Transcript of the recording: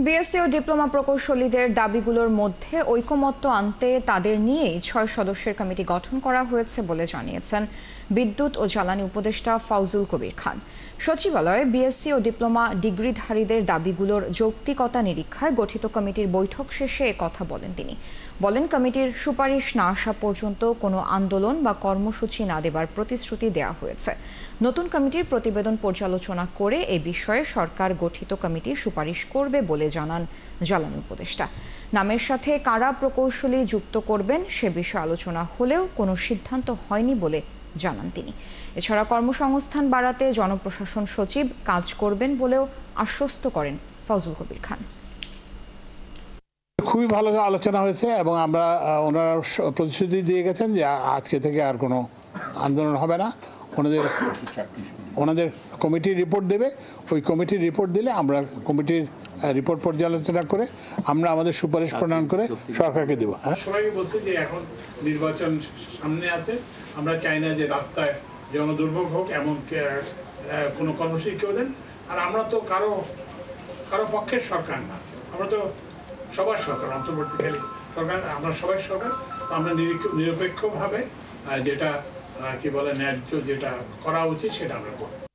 BSc ও diploma প্রকৌশলীদের দাবিগুলোর মধ্যে ঐকমত্য আনতে তাদের নিয়েই ৬ সদস্যের কমিটি গঠন করা হয়েছে বলে জানিয়েছেন বিদ্যুৎ ও জ্বালানি উপদেষ্টা ফাউজুল কবির খান। সচিবালয়ে বিএসসি ও ডিপ্লোমা ডিগ্রিধারীদের দাবিগুলোর যৌক্তিকতা নিরীক্ষায় গঠিত কমিটির বৈঠক শেষে কথা বলেন তিনি। বলেন, কমিটির সুপারিশ না আসা পর্যন্ত কোনো আন্দোলন বা কর্মসূচি না দেবার প্রতিশ্রুতি দেওয়া হয়েছে। নতুন কমিটির প্রতিবেদন পর্যালোচনা করে এ বিষয়ে সরকার গঠিত কমিটি সুপারিশ করবে বলে জানান জ্বালানি উপদেষ্টা। নামের সাথে কারা প্রকৌশলী যুক্ত করবেন সে বিষয়ে আলোচনা হলেও কোনো সিদ্ধান্ত হয়নি বলে জানান তিনি। এছাড়া কর্মসংস্থান বাড়াতে জনপ্রশাসন সচিব কাজ করবেন বলেও আশ্বস্ত করেন ফাউজুল কবির খান। খুবই ভালো আলোচনা হয়েছে এবং আমরা ওনারা প্রতিশ্রুতি দিয়ে গেছেন যে আজকে থেকে আর কোনো আন্দোলন হবে না। ওনাদের কমিটির রিপোর্ট দেবে, ওই কমিটির রিপোর্ট দিলে আমরা কমিটির রিপোর্ট পর্যালোচনা করে আমরা আমাদের সুপারিশ প্রণয়ন করে সরকারকে দেব। সবাইকে বলছে যে এখন নির্বাচন সামনে আছে, আমরা চাই না যে রাস্তায় জনদুর্ভোগ হোক এমন কোনো কর্মসূচি কেউ দেন। আর আমরা তো কারো পক্ষের সরকার না, আমরা তো সবার সরকার, অন্তর্বর্তীকালীন সরকার, আমরা সবাই সরকার। আমরা নিরপেক্ষভাবে যেটা কি বলে ন্যায্য যেটা করা উচিত সেটা আমরা করব।